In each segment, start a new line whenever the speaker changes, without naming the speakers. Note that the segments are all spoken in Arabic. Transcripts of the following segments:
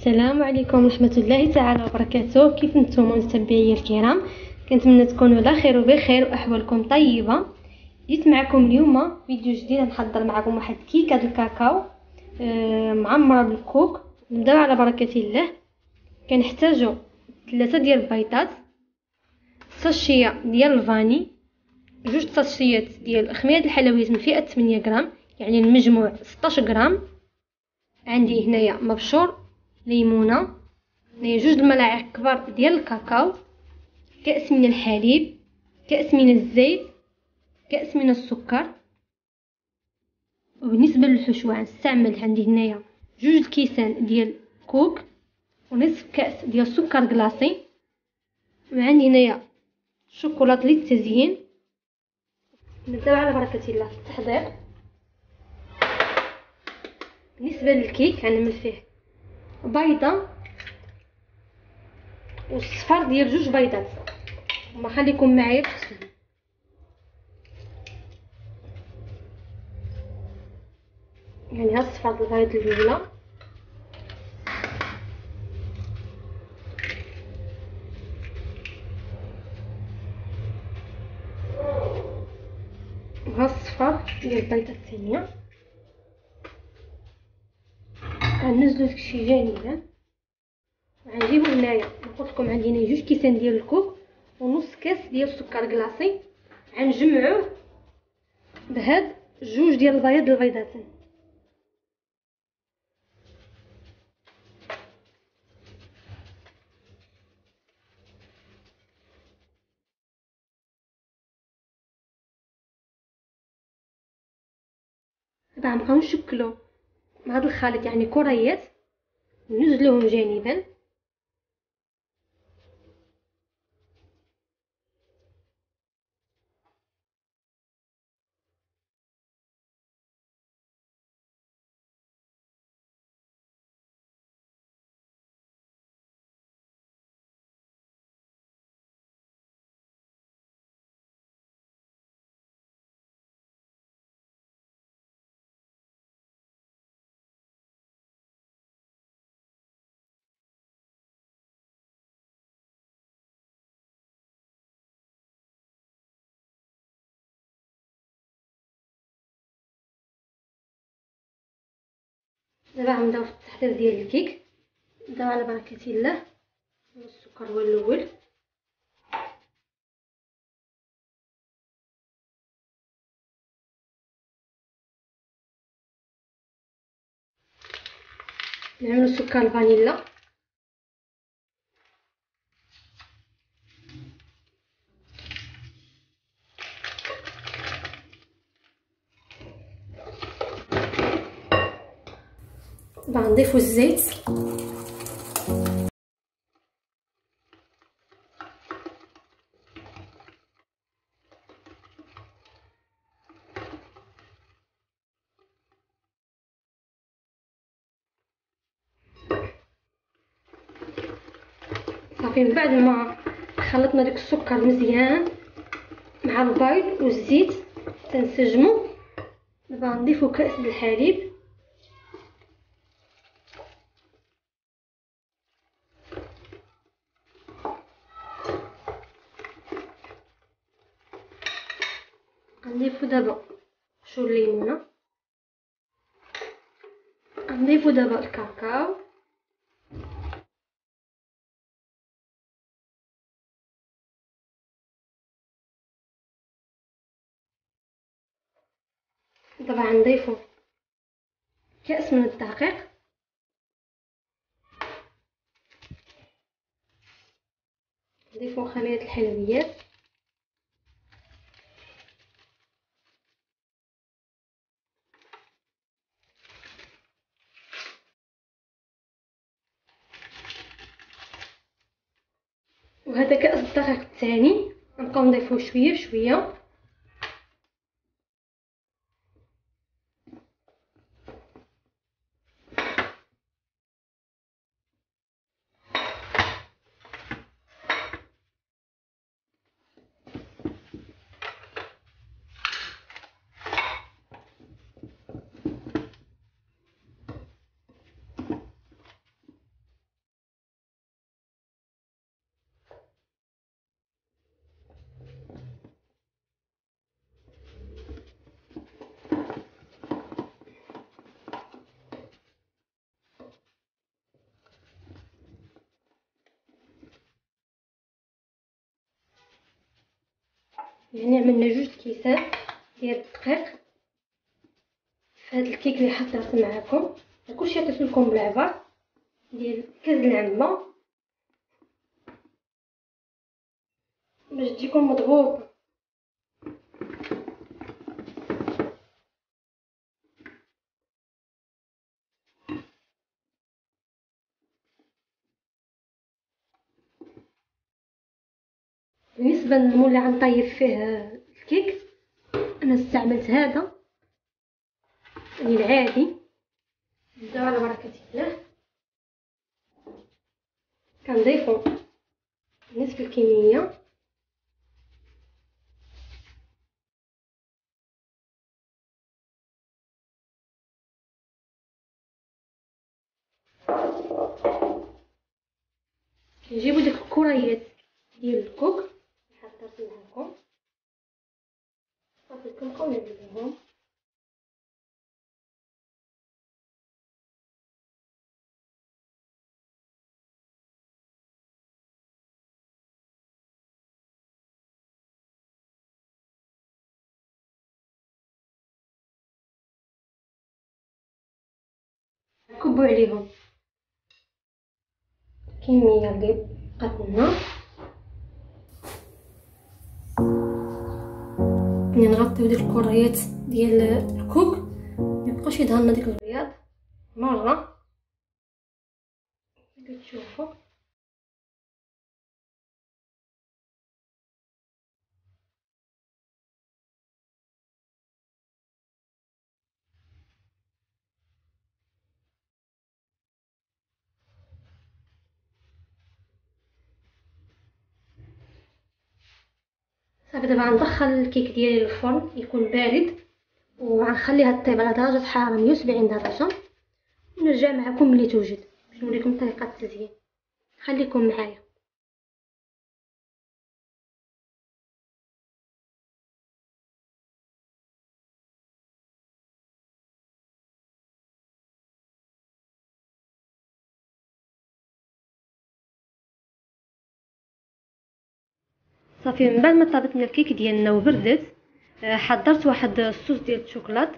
السلام عليكم ورحمة الله تعالى وبركاته. كيف نتوما متابعي الكرام؟ كنتمنى تكونوا على خير وبخير واحوالكم طيبه. جيت معكم اليوم فيديو جديد، نحضر معكم واحد كيكه ديال الكاكاو معمره بالكوك. نبداو على بركه الله. كنحتاجوا 3 ديال البيضات، ساشيه ديال الفاني، 2 ساشيات ديال خميره الحلويات من فئه 8 غرام، يعني المجموع 16 غرام. عندي هنايا مبشور، ليمونه، 2 الملاعق كبار ديال الكاكاو، كأس من الحليب، كأس من الزيت، كأس من السكر. وبالنسبه للحشوه غنستعمل عندي هنايا 2 كيسان ديال كوك ونصف كأس ديال السكر كلاصي، وعندي هنايا شوكولاط للتزيين. نبداو على بركه الله في التحضير. بالنسبه للكيك غنعمل فيه بيضه والصفار ديال 2 بيضات، وما خليكم معايا في التسويه. يعني ها الصفار البيض الاولى، وها الصفار ديال البيضه الثانيه. غنزلو داكشي جانبا، وغنجيبو هنايا قلت لكم عندي هنا 2 كيسان ديال الكوك ونص كاس ديال السكر كلاصي. غنجمعوه بهاد 2 ديال البيضات. دابا غنبقاو نشكلو مع هاد الخليط، يعني كريات، ونزلوهم جانبا. دابا غنبداو في التحضير ديال الكيك. نبداو على بركه الله. السكر هو الاول، نعملو سكر الفانيلا، دابا غنضيفو الزيت، صافي. من بعد ما خلطنا داك السكر مزيان مع البيض والزيت تنسجمو، دابا غنضيفو كاس ديال الحليب، غنضيفو دابا شو الليمونه، غنضيفو دابا الكاكاو، دابا غنضيفو كاس من الدقيق، نضيفو خميره الحلويات، وهذا كاس الدقيق الثاني غنبقاو نضيفوه شويه بشويه. يعني عملنا 2 كيسان ديال الدقيق في هذا الكيك اللي حضرت معكم. كلشي عطيت لكم بالعبار ديال كاس العمه باش تجيكم مضغوطه. بالنسبه للمول اللي غنطيب فيه الكيك انا استعملت هذا يعني العادي. نبداو على بركه الله كنضيفو نصف الكميه كنجيبو ديك الكريات ديال الكوك اللي حضرت معكم صافي كنبقاو نقلبوهم. نكبو عليهم الكميه اللي بقات لنا، يعني نغطيو ديك الكريات ديال الكوك ميبقاوش يظهر لنا ديك البياض مره كي تشوفوا. صافي دابا غندخل الكيك ديالي للفرن يكون بارد وغنخليها طيب على درجه حراره 170 درجه ونرجع معكم ملي توجد باش نوريكم طريقه التزيين. خليكم معايا. صافي من بعد ما طابت لنا الكيك ديالنا وبردت حضرت واحد الصوص ديال الشوكولات،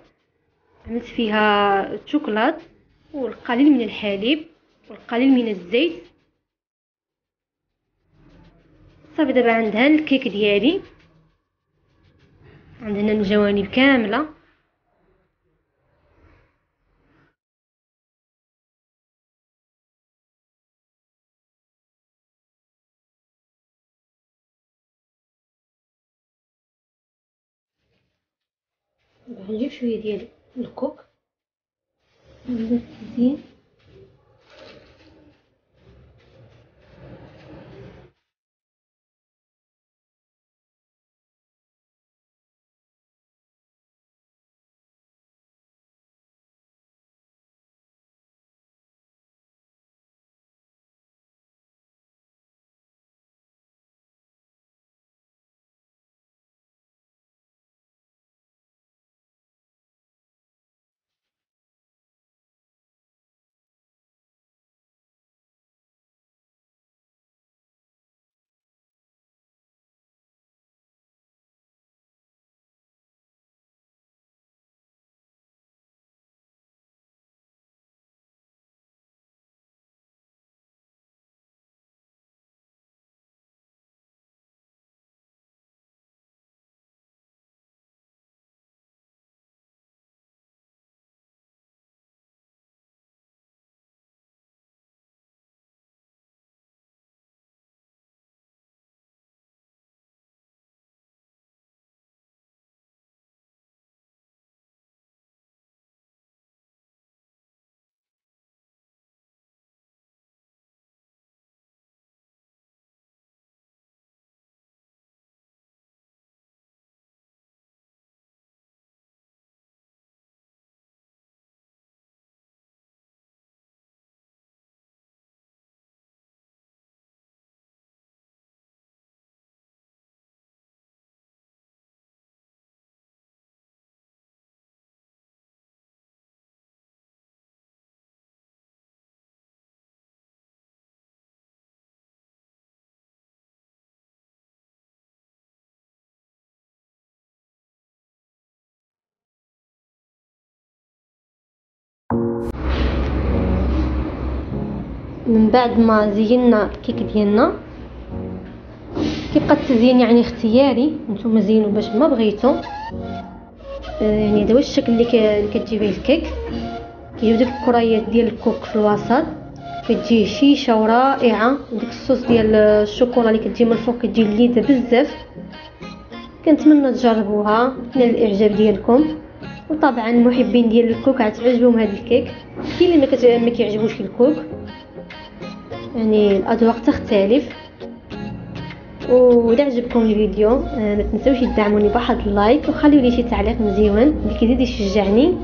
عملت فيها الشوكولات والقليل من الحليب والقليل من الزيت. صافي دابا عندها الكيك ديالي عندنا الجوانب كامله. نجيب شويه ديال الكوك نبدا التزيين. من بعد ما زينا الكيك ديالنا كيبقى التزيين يعني اختياري، نتوما زينوا باش ما بغيتو. يعني هذا هو الشكل اللي كتجي به الكيك. كيجيو ديك الكريات ديال الكوك في الوسط، كتجي هشيشه ورائعه، وديك الصوص ديال الشوكولا اللي كتجي من الفوق كتجي لذيذه بزاف. كنتمنى تجربوها، نال الاعجاب ديالكم. وطبعا المحبين ديال الكوك غتعجبهم هذا الكيك. كاين اللي ما كيعجبوش الكوك، يعني الاذواق تختلف. وإذا عجبكم الفيديو ما تنسوش تدعموني بواحد اللايك وخليوا لي شي تعليق مزيون اللي كيزيد يشجعني.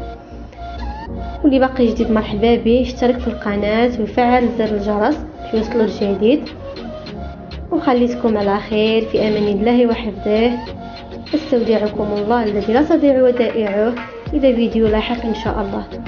واللي باقي جديد مرحبا به، اشترك في القناه وفعل زر الجرس باش يوصلوا الجديد. وخليتكم على خير في امان الله وحفظه. استودعكم الله الذي لا تضيع ودائعه الى فيديو لاحق ان شاء الله.